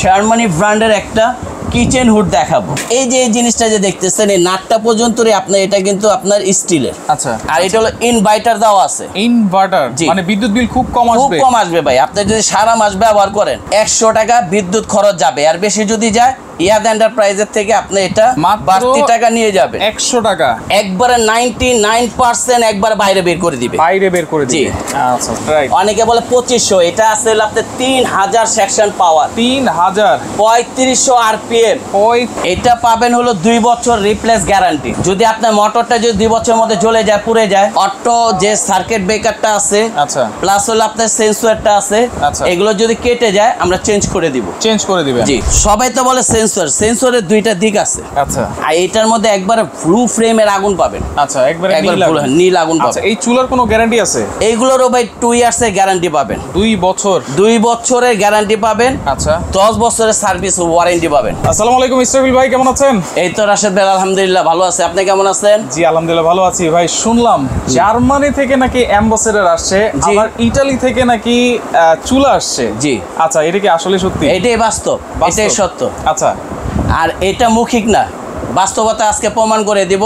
Germany ব্র্যান্ডের একটা kitchen hood দেখাবো। এই যে এই জিনিসটা যে দেখতেছেন, এই নাটটা পর্যন্তই আপনার, এটা কিন্তু আপনার স্টিলের। আচ্ছা, আর এটা হলো ইনভার্টার দেওয়া আছে। ইনভার্টার মানে বিদ্যুৎ বিল খুব কম আসবে। খুব কম আসবে ভাই। আপনি যদি সারা মাস ব্যবহার করেন 100 টাকা বিদ্যুৎ খরচ যাবে, আর বেশি যদি যায় ইয়াদ এন্টারপ্রাইজের থেকে আপনি এটা বাড়তি টাকা নিয়ে যাবে। 100 টাকা একবারে 99% একবার বাইরে বের করে দিবে, বাইরে বের করে দিবে। আচ্ছা, রাইট। অনেকে বলে 2500, এটা আছে আপনার 3000 সেকশন পাওয়ার, 3000 3500 আরপিএম। এটা পাবেন হলো 2 বছর রিপ্লেস গ্যারান্টি। যদি আপনার মোটরটা যদি 2 বছরের মধ্যে জ্বলে যায়, পুড়ে যায়, অটো যে সার্কিট ব্রেকারটা আছে, আচ্ছা, প্লাস হলো আপনার সেন্সরটা আছে, আচ্ছা, এগুলো যদি কেটে যায় আমরা চেঞ্জ করে দিব। চেঞ্জ করে দিবেন? জি। সবাই তো বলে সেন্সরের দুইটা দিক আছে। আচ্ছা। আর এটার মধ্যে একবারে ব্লু ফ্রেমের আগুন পাবেন। আচ্ছা, একবারে নীল আগুন পাবেন। আচ্ছা, এই চুলার কোনো গ্যারান্টি আছে? এইগুলোরও ভাই 2 ইয়ার্সের গ্যারান্টি পাবেন। 2 বছর? 2 বছরের গ্যারান্টি পাবেন। আচ্ছা। 10 বছরের সার্ভিস ওয়ারেন্টি পাবেন। আসসালামু আলাইকুম ইসরাফিল ভাই, কেমন আছেন? এই তো রাশেদ ভাই, আলহামদুলিল্লাহ ভালো আছে। আপনি কেমন আছেন? জি আলহামদুলিল্লাহ ভালো আছি ভাই। শুনলাম জার্মানি থেকে নাকি অ্যাম্বাসেডর আসছে, আবার ইতালি থেকে নাকি চুলা আসছে। জি। আচ্ছা, এটা কি আসলে সত্যি? এটাই বাস্তব, এটাই সত্য। আচ্ছা। আর এটা মৌখিক না, বাস্তবতা আজকে প্রমাণ করে দিব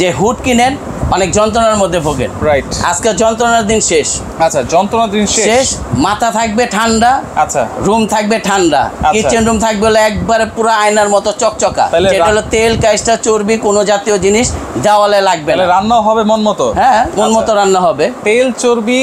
যে হুড কিনেন অনেক যন্ত্রণার মধ্যে ভোগেন। রাইট। আজকে যন্ত্রণার দিন শেষ। আচ্ছা, যন্ত্রণার দিন শেষ। মাথা থাকবে ঠান্ডা। আচ্ছা। রুম থাকবে ঠান্ডা। কিচেন রুম থাকবে হলো একবারে পুরো আয়নার মতো চকচকা, যেটা হলো তেল কাইস্টা চর্বি কোনো জাতীয় জিনিস দেওয়ালে লাগবে না। রান্না হবে মন মতো? হ্যাঁ, মন মতো রান্না হবে। তেল চর্বি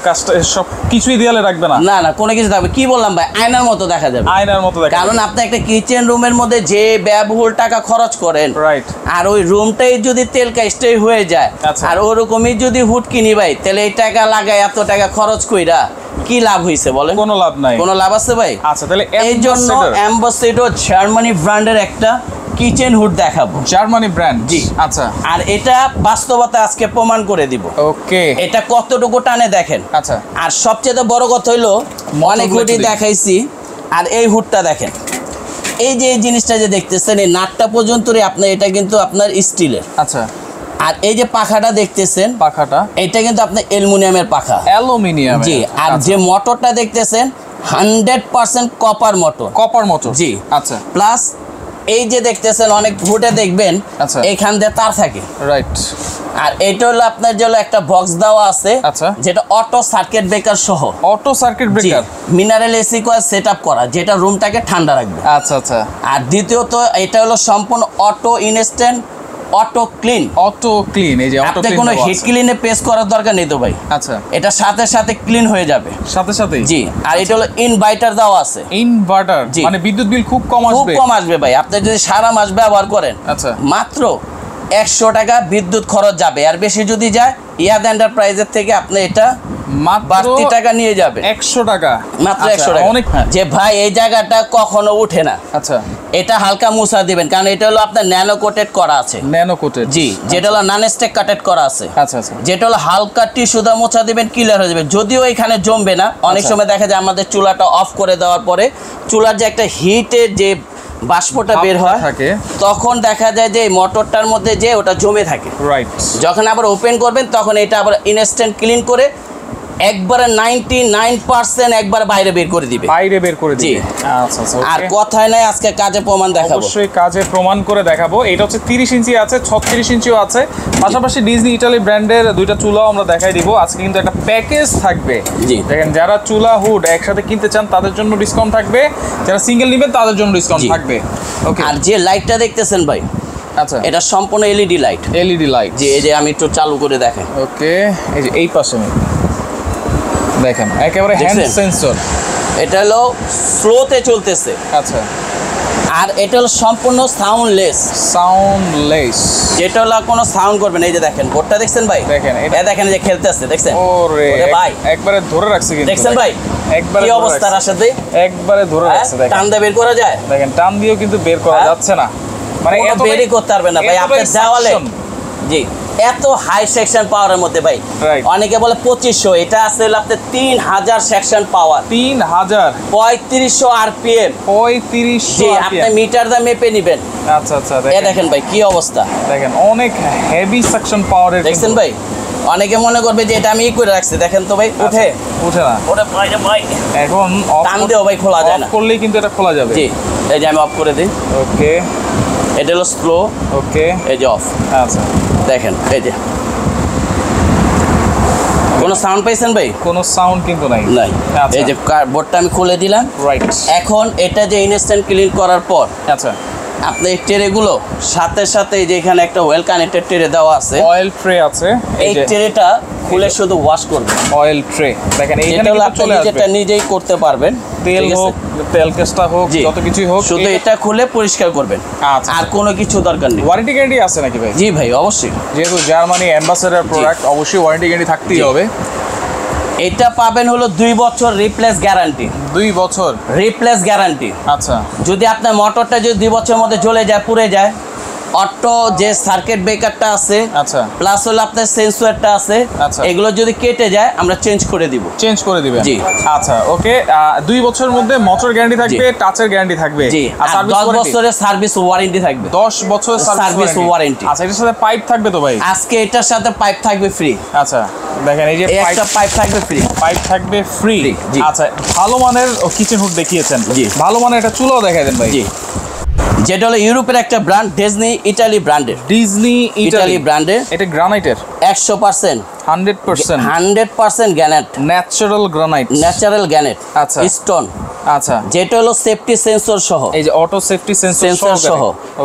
কাজটা সব কিছুই দেয়ালে রাখবে না? না না, কোনো কিছু থাকবে। কি বললাম ভাই, আয়নার মতো দেখা যাবে। আয়নার মতো দেখা যাবে। কারণ আপনি একটা কিচেন রুমের মধ্যে যে ব্যয়বহুল টাকা খরচ করেন, রাইট, আর ওই রুমটাই যদি তেল কাইস্টাই হয়ে যায়, আর ওরকমই যদি হুড কিনি ভাই, তাহলে এই টাকা লাগায় এত টাকা খরচ কইরা কি লাভ হইছে বলেন? কোনো লাভ নাই। কোনো লাভ আছে ভাই? আচ্ছা, তাহলে এই জন্য অ্যাম্বাসেডর জার্মানি ব্র্যান্ডের একটা কিচেন হুড দেখাবো। Germany brand? জি। আচ্ছা। আর এটা বাস্তবতা আজকে প্রমাণ করে দিব। ওকে। এটা কতটুকু টানে দেখেন। আচ্ছা। আর সবচেয়ে বড় কথা হইলো অনেক হুডই দেখাইছি, আর এই হুডটা দেখেন। এই যে এই জিনিসটা যে দেখতেছেন, এই নাটটা পর্যন্তই আপনার, এটা কিন্তু আপনার স্টিলের। আচ্ছা। আর এই যে পাখাটা দেখতেছেন, পাখাটা এটা কিন্তু আপনার অ্যালুমিনিয়ামের পাখা। অ্যালুমিনিয়াম? জি। আর যে মোটরটা দেখতেছেন 100% কপার মোটর। Copper motor? জি। আচ্ছা। প্লাস এই যে দেখতেছেন অনেক হুডে দেখবেন এখান দিয়ে তার থাকে। রাইট। আর এটা হলো আপনার যে একটা বক্স দেওয়া আছে, আচ্ছা, যেটা অটো সার্কিট ব্রেকার সহ। Auto circuit breaker? Mineral AC coil setup করা, যেটা রুমটাকে ঠান্ডা রাখবে। আচ্ছা আচ্ছা। আর দ্বিতীয়ত এটা হলো সম্পূর্ণ auto instant auto clean. Auto clean? এই যে অটো ক্লিন, কোনো হিট ক্লিনে পেস্ট করার দরকার নেই তো ভাই। আচ্ছা। এটা সাথে সাথে ক্লিন হয়ে যাবে সাথে সাথে? জি। আর এটা হলো ইনভার্টার দেওয়া আছে। ইনভার্টার মানে বিদ্যুৎ বিল খুব কম আসবে? খুব কম আসবে ভাই। আপনি যদি সারা মাস ব্যবহার করেন, আচ্ছা, মাত্র 100 টাকা বিদ্যুৎ খরচ যাবে, আর বেশি যদি যায় ইয়াদ এন্টারপ্রাইজের থেকে আপনি এটা বাড়তি টাকা নিয়ে যাবে। 100 টাকা? মাত্র 100 টাকা। অনেক। যে ভাই এই জায়গাটা কখনো উঠে না। আচ্ছা। এটা হালকা মুছা দিবেন, কারণ এটা হলো আপনার ন্যানো কোটেড করা আছে। Nano coated? জি। যেটা হলো নন স্টেক কাটেড করা আছে। আচ্ছা আচ্ছা। যেটা হলো হালকা টিস্যু দা মোছা দিবেন, ক্লিয়ার হয়ে যাবে। যদিও এখানে জমবে না। অনেক সময় দেখা যায় আমাদের চুলাটা অফ করে দেওয়ার পরে চুলার যে একটা হিটের যে বাষ্পটা বের হয়, তখন দেখা যায় যে মোটরটার মধ্যে যে ওটা জমে থাকে। রাইট। যখন আবার ওপেন করবেন তখন এটা আবার ইনস্ট্যান্ট ক্লিন করে একবারে 99% একবার বাইরে বের করে দিবে। বাইরে বের করে দিবে? আচ্ছা আচ্ছা। আর কথাই নাই, আজকে কাজে প্রমাণ দেখাবো। অবশ্যই কাজে প্রমাণ করে দেখাবো। এটা হচ্ছে 30 ইঞ্চি আছে, 36 ইঞ্চিও আছে। পাশাপাশি ডিজনি ইটালি ব্র্যান্ডের দুইটা চুলাও আমরা দেখাই দিব। আজকে কিন্তু একটা প্যাকেজ থাকবে। জি। দেখেন, যারা চুলা হুড একসাথে কিনতে চান তাদের জন্য ডিসকাউন্ট থাকবে, যারা সিঙ্গেল নেবেন তাদের জন্য ডিসকাউন্ট থাকবে। ওকে। আর যে লাইটটা দেখতেছেন ভাই, আচ্ছা, এটা সম্পূর্ণ এলইডি লাইট। LED light? জি। এই যে আমি একটু চালু করে দেখাই। ওকে। এই যে এই পাশে দেখেন একেবারে হ্যান্ড সেন্সর। এটা হলো স্লোতে চলতেছে। আচ্ছা। আর এটা হলো সম্পূর্ণ সাউন্ডলেস। সাউন্ডলেস? যেটা হলো কোনো সাউন্ড করবে না। এই যে দেখেন বোর্ডটা দেখছেন ভাই, দেখেন এটা দেখেন যে খেলতেছে, দেখছেন? ওরে ভাই একবারে ধরে রাখছে কিন্তু, দেখছেন ভাই? একবারে কি অবস্থা রাশেদে? একবারে ধরে রাখছে। দেখেন টান দিয়ে বের করা যায়? দেখেন টান দিয়েও কিন্তু বের করা যাচ্ছে না, মানে এত বেরই করতে পারবে না ভাই আপনার দেওয়ালে। জি। এত হাই সেকশন পাওয়ারের মধ্যে ভাই, অনেকে বলে 2500, এটা আছে আপনার 3000 সেকশন পাওয়ার। 3000? 3500 আরপিএম। 3500? জি। আপনি মিটার দা মেপে নেবেন। আচ্ছা আচ্ছা। দেখেন ভাই কি অবস্থা, দেখেন অনেক হেভি সেকশন পাওয়ারের। দেখছেন ভাই? অনেকে মনে করবে যে এটা আমি করে রাখছি, দেখেন তো ভাই উঠে না ওটা ভাই রে ভাই এখন টান দিও ভাই, খোলা যায় না, করলেই কিন্তু এটা খোলা যাবে। জি এই যে আমি অফ করে দিই, ওকে এটা হলো স্লো, ওকে এই যে অফ। আচ্ছা দেখেন এই যে কোনো সাউন্ড পাইছেন ভাই? কোনো সাউন্ড কিন্তু নাই। এই যে বোর্ডটা আমি খুলে দিলাম, রাইট। এখন এটা যে ইনস্ট্যান্ট ক্লিন করার পর আচ্ছা আপনি এই ট্রেগুলো সাথে সাথে যে এখানে একটা ওয়েল কানেক্টেড ট্রে দেওয়া আছে, অয়েল ট্রে আছে, এই ট্রেটা খুলে শুধু ওয়াশ করবেন। অয়েল ট্রে দেখেন এইখানে এটা চলে আসবে, যেটা নিজেই করতে পারবেন, তেল হোক তেল কেসটা হোক যত কিছুই হোক, শুধু এটা খুলে পরিষ্কার করবেন, আচ্ছা আর কোনো কিছু দরকার নেই। ওয়ারেন্টি গ্যারান্টি আছে নাকি ভাই? জি ভাই অবশ্যই, যেহেতু জার্মানি অ্যাম্বাসেডর প্রোডাক্ট অবশ্যই ওয়ারেন্টি গ্যারান্টি থাকতেই হবে। এটা পাবেন হলো 2 বছর রিপ্লেস গ্যারান্টি। 2 বছর রিপ্লেস গ্যারান্টি। আচ্ছা যদি আপনার মোটরটা যদি 2 বছরের মধ্যে জ্বলে যায়, পুড়ে যায়, অটো যে সার্কিট ব্রেকারটা আছে, আচ্ছা প্লাস হলো আপনার সেন্সরটা আছে, আচ্ছা এগুলো যদি কেটে যায় আমরা চেঞ্জ করে দিব। চেঞ্জ করে দিবেন? জি। আচ্ছা ওকে, 2 বছরের মধ্যে মোটর গ্যারান্টি থাকবে, টাচের গ্যারান্টি থাকবে, জি, আর 10 বছরের সার্ভিস ওয়ারেন্টি থাকবে। 10 বছরের সার্ভিস ওয়ারেন্টি। আচ্ছা এটার সাথে পাইপ থাকবে তো ভাই? আজকে এটার সাথে পাইপ থাকবে ফ্রি। আচ্ছা দেখেন এই যে একটা পাইপ থাকবে ফ্রি, পাইপ থাকবে ফ্রি। জি। আচ্ছা ভালো মানের কিচেন হুড দেখিয়েছেন, জি ভালো মানের একটা চুলাও দেখাই দেন ভাই। জি, যেটা হলো ইউরোপের একটা ব্র্যান্ড, ডিজনি ইটালি ব্র্যান্ডের। ডিজনি ইটালি ব্র্যান্ডের, এটা গ্রানাইটের 100% 100% gannet, natural granite, natural gannet, আচ্ছা স্টোন। আচ্ছা যেটা হলো সেফটি সেন্সর সহ, এই যে অটো সেফটি সেন্সর সহ,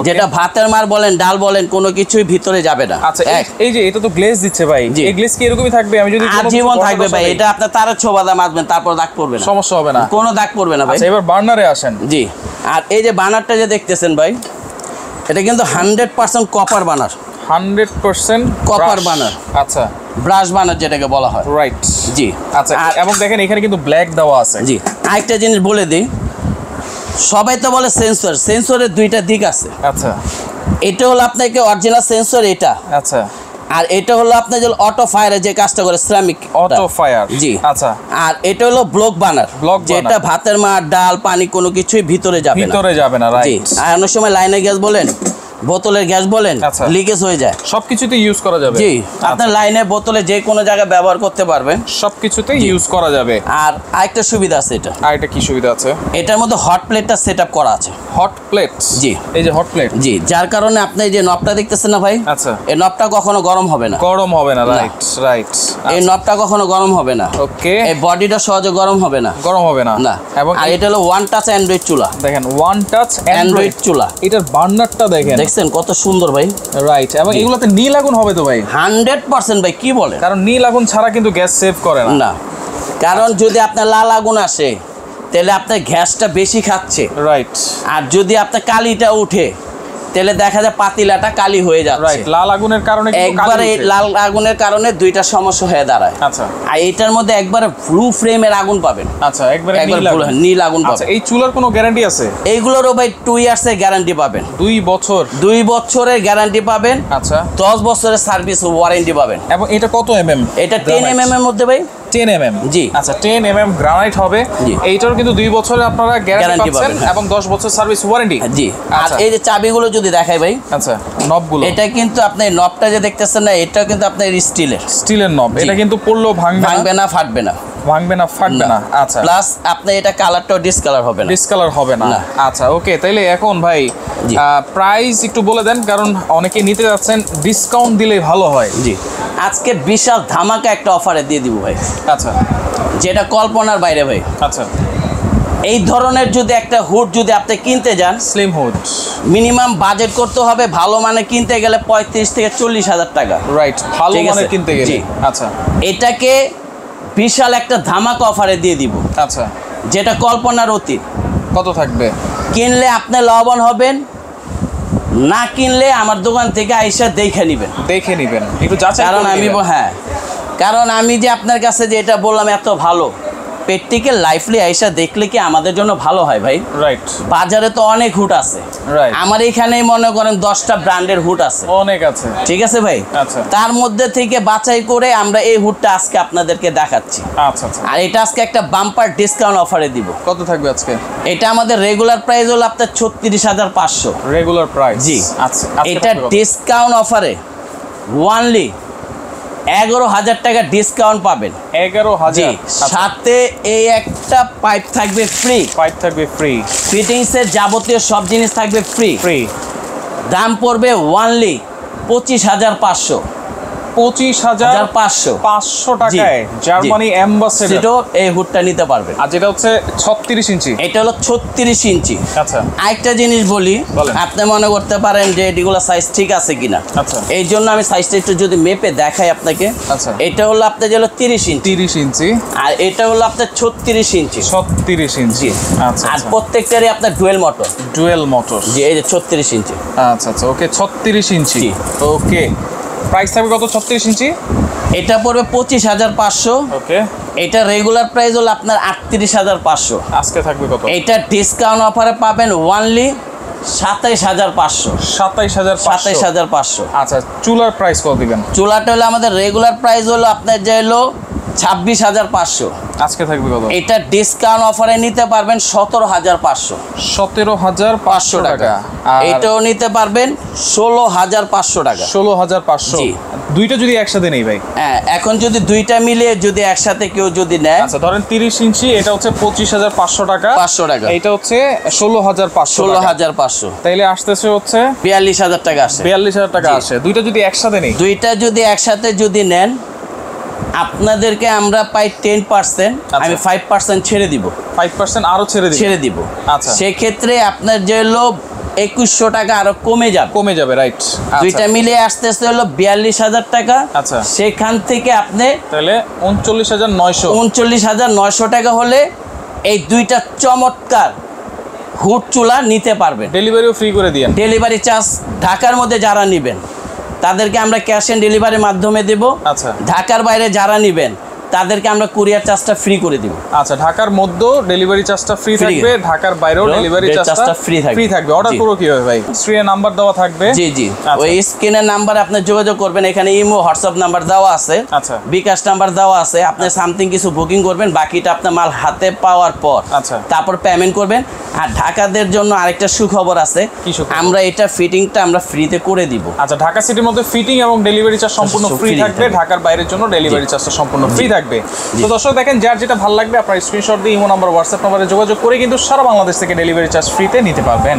যেটা ভাতের মার বলেন ডাল বলেন কোনো কিছুই ভিতরে যাবে না। আচ্ছা এই যে এটা তো গ্লেজ দিচ্ছে ভাই, এই গ্লেজ কি এরকমই থাকবে? আমি যদি আজীবন থাকবে ভাই, এটা আপনার তারের ছোবাদা মাজবেন তারপর দাগ পড়বে না, সমস্যা হবে না, কোনো দাগ পড়বে না ভাই। আচ্ছা এবার বার্নারে আসেন। জি, আর এই যে বার্নারটা যে দেখতেছেন ভাই, এটা কিন্তু 100% কপার বার্নার, 100% কপার বার্নার। আচ্ছা ব্রাশ বার্নার যেটাকে বলা হয়, রাইট। জি আচ্ছা এবং দেখেন এখানে কিন্তু ব্ল্যাক দেওয়া আছে। জি, আরেকটা জিনিস বলে দিই, সবাই তো বলে সেন্সর, সেন্সরের দুইটা দিক আছে। আচ্ছা এটা হলো আপনাকে অরিজিনাল সেন্সর এটা, আচ্ছা আর এটা হলো আপনার যে অটো ফায়ারে যে কাজটা করে সিরামিক অটো ফায়ার। জি আচ্ছা, আর এটা হলো ব্লক বার্নার, যেটা ভাতের মার ডাল পানি কোনো কিছুই ভিতরে যাবে না। রাইট। আর অনেক সময় লাইনের গ্যাস বলেন, বোতলের গ্যাস বলেন, লিকেজ হয়ে যায়, সবকিছুতে ইউজ করা যাবে। জি, আপনার লাইনে বোতলে যে কোনো জায়গায় ব্যবহার করতে পারবেন, সবকিছুতে ইউজ করা যাবে। আর আরেকটা সুবিধা আছে, এটা আরেকটা কি সুবিধা আছে? এটার মধ্যে হট প্লেটটা সেটআপ করা আছে। Hot plate? জি, এই যে হট প্লেট, জি, যার কারণে আপনি এই যে নবটা দেখতেছেন না ভাই, আচ্ছা এই নবটা কখনো গরম হবে না, গরম হবে না। রাইট রাইট, এই নবটা কখনো গরম হবে না। ওকে, এই বডিটা সহজে গরম হবে না, গরম হবে না। না, এবং আর এটা হলো ওয়ান টাচ অ্যান্ড্রয়েড চুলা। দেখেন ওয়ান টাচ অ্যান্ড্রয়েড চুলা, এটার বার্নারটা দেখছেন কত সুন্দর ভাই। রাইট, এবং এগুলোতে নীল আগুন হবে তো ভাই? 100% ভাই, কি বলে, কারণ নীল আগুন ছাড়া কিন্তু গ্যাস সেভ করে না। না, কারণ যদি আপনার লাল আগুন আসে তাহলে আপনার গ্যাসটা বেশি খাচ্ছে। রাইট। আর যদি আপনার কালিটা উঠে তাহলে দেখা যায় পাতিলাটা কালি হয়ে যাচ্ছে। রাইট, লাল আগুনের কারণে একবারে লাল আগুনের কারণে দুইটা সমস্যা হয়ে দাঁড়ায়। আচ্ছা, আর এটার মধ্যে একবারে ব্লু ফ্লেমের আগুন পাবেন। আচ্ছা, একবারে নীল আগুন পাবেন। আচ্ছা, এই চুলার কোনো গ্যারান্টি আছে? এইগুলোরও ভাই 2 ইয়ার্সের গ্যারান্টি পাবেন। 2 বছর? 2 বছরের গ্যারান্টি পাবেন। আচ্ছা, 10 বছরের সার্ভিস ওয়ারেন্টি পাবেন। এবং এটা কত এমএম? এটা 10 mm এর মধ্যে ভাই। 10 mm? জি। আচ্ছা, 10 mm গ্রানাইট হবে। এইটার কিন্তু 2 বছরে আপনারা গ্যারান্টি পাচ্ছেন এবং 10 বছর সার্ভিস ওয়ারেন্টি। জি। আর এই যে চাবিগুলো যদি দেখাই ভাই, আচ্ছা, নবগুলো, এটা কিন্তু আপনি নবটা যে দেখতেছেন না, এটা কিন্তু আপনার স্টিলের নব। এটা কিন্তু পড়লেও ভাঙবে না, ফাটবে না, ফাটবে না। আচ্ছা, প্লাস আপনি এটা কালারটাও ডিসকালার হবে না। আচ্ছা, ওকে, তাইলে এখন ভাই প্রাইস একটু বলে দেন, কারণ অনেকে নিতে যাচ্ছেন, ডিসকাউন্ট দিলে ভালো হয়। জি, আজকে বিশাল ধামাকা একটা অফারে দিয়ে দিব ভাই। আচ্ছা, যেটা কল্পনার বাইরে ভাই। আচ্ছা, এই ধরনের যদি একটা হুড যদি আপনি কিনতে যান, স্লিম হুড, মিনিমাম বাজেট করতে হবে ভালো মানে কিনতে গেলে 35 থেকে 40 হাজার টাকা। রাইট, ভালো মানে কিনতে গেলে। আচ্ছা, এটাকে বিশাল একটা ধামাকা অফারে দিয়ে দিব। আচ্ছা, যেটা কল্পনার অতীত। কত থাকবে? কিনলে আপনি লাভবান হবেন, না কিনলে আমার দোকান থেকে আইসা দেখে নেবেন একটু যাচাই। কারণ আমি যে আপনার কাছে যে এটা বললাম এত ভালো, প্র্যাকটিক্যাল লাইফলি আইসা দেখলে কি আমাদের জন্য ভালো হয় ভাই। রাইট। বাজারে তো অনেক হুড আছে, আমার এখানেই মনে করেন 10টা ব্র্যান্ডের হুড আছে, অনেক আছে। ঠিক আছে ভাই। আচ্ছা, তার মধ্যে থেকে বাছাই করে আমরা এই হুডটা আজকে আপনাদেরকে দেখাচ্ছি। আচ্ছা, আচ্ছা, আর এটা আজকে একটা বাম্পার ডিসকাউন্ট অফারে দিব। কত থাকবে আজকে? এটা আমাদের রেগুলার প্রাইস হলো আপনার 36,500 রেগুলার প্রাইস। জি। আচ্ছা, এটা ডিসকাউন্ট অফারে ওনলি 11,000 টাকা ডিসকাউন্ট পাবেন। 11,000। সাথে এই একটা পাইপ থাকবে ফ্রি। পাইপ থাকবে ফ্রি। ফিটিংসের যাবতীয় সব জিনিস থাকবে ফ্রি। ফ্রি। দাম পড়বে অনলি 25,500। 25,500 টাকায় জার্মানি অ্যাম্বাসেডর এই হুডটা নিতে পারবেন। আর যেটা হচ্ছে 36 ইঞ্চি, এটা হলো 36 ইঞ্চি। আচ্ছা, আরেকটা জিনিস বলি, আপনি মনে করতে পারেন যে এগুলো সাইজ ঠিক আছে কিনা। আচ্ছা, এই জন্য আমি সাইজটা একটু যদি মেপে দেখাই আপনাকে। আচ্ছা, এটা হলো আপনার যে 30 ইঞ্চি, 30 ইঞ্চি, আর এটা হলো আপনার 36 ইঞ্চি। 36 ইঞ্চি, আচ্ছা। আর প্রত্যেকটারই আপনার ডুয়েল মোটর। ডুয়েল মোটর, জি, এই যে 36 ইঞ্চি। আচ্ছা আচ্ছা, ওকে, 36 ইঞ্চি। ওকে, প্রাইস থাকবে কত 36 ইঞ্চি? এটা পড়বে 25,500। ওকে, এটা রেগুলার প্রাইস হলো আপনার 38,500। আজকে থাকবে কত? এটা ডিসকাউন্ট অফারে পাবেন অনলি 27,500। 27,500। আচ্ছা, চুলার প্রাইস কত দিবেন? চুলাটা হলো আমাদের রেগুলার প্রাইস হলো আপনার যে হলো 26,500। আজকে থাকবে কত? এটা ডিসকাউন্ট অফারে নিতে পারবেন 17,500। 17,500 টাকা। এটাও নিতে পারবেন 16,500 টাকা। 16,500। দুইটা যদি একসাথে নেই ভাই? হ্যাঁ, এখন যদি দুইটা মিলিয়ে যদি একসাথে কেউ যদি নেয়, আচ্ছা ধরেন 30 ইঞ্চি, এটা হচ্ছে 25,500 টাকা। 500 টাকা। এটা হচ্ছে 16,500। 16,500। তাইলে আসতেছে হচ্ছে 42,000 টাকা আসে। 42,000 টাকা আসে। দুইটা যদি একসাথে নেই? দুইটা যদি একসাথে যদি নেন, আপনাদেরকে আমরা পাই 10%, আমি 5% ছেড়ে দিব। 5% আরো ছেড়ে দিব। আচ্ছা, সেক্ষেত্রে আপনার যে হলো 2100 টাকা আরো কমে যাবে, রাইট। দুইটা মিলিয়ে আসতেছে হলো 42,000 টাকা। আচ্ছা, সেখান থেকে আপনি তাহলে 39,900 টাকা হলে এই দুইটা চমৎকার হুড চুলা নিতে পারবেন। ডেলিভারিও ফ্রি করে দিয়েন। ডেলিভারি চার্জ ঢাকার মধ্যে যারা নেবেন তাদেরকে আমরা ক্যাশ অন ডেলিভারির মাধ্যমে দেব। আচ্ছা, ঢাকার বাইরে যারা নেবেন তাদেরকে আমরা কুরিয়ার চার্জটা ফ্রি করে দিব। আচ্ছা, ঢাকার মধ্যে ডেলিভারি চার্জটা ফ্রি থাকবে, ঢাকার বাইরেও ডেলিভারি চার্জটা ফ্রি থাকবে। অর্ডার করো কিভাবে ভাই? স্ক্রিনে নাম্বার দেওয়া থাকবে। জি জি, ওই স্ক্রিনের নাম্বারে আপনি যোগাযোগ করবেন। এখানে ইমো, হোয়াটসঅ্যাপ নাম্বার দেওয়া আছে, আচ্ছা, বিকাশ নাম্বার দেওয়া আছে। আপনি সামথিং কিছু বুকিং করবেন, বাকিটা আপনার মাল হাতে পাওয়ার পর আচ্ছা তারপর পেমেন্ট করবেন। আর ঢাকাদের জন্য আরেকটা সুখবর আছে, আমরা এটা ফিটিংটা আমরা ফ্রিতে করে দিব। আচ্ছা, ঢাকা সিটির মধ্যে ফিটিং এবং ডেলিভারি চার্জ সম্পূর্ণ ফ্রি থাকবে। ঢাকার বাইরের জন্য ডেলিভারি চার্জটা সম্পূর্ণ ফ্রি থাকবে। তো দর্শক দেখেন, যার যেটা ভালো লাগবে আপনার স্ক্রিনশট দিয়ে ইমো নাম্বার, হোয়াটসঅ্যাপ নাম্বারে যোগাযোগ করে কিন্তু সারা বাংলাদেশ থেকে ডেলিভারি চার্জ ফ্রিতে নিতে পারবেন।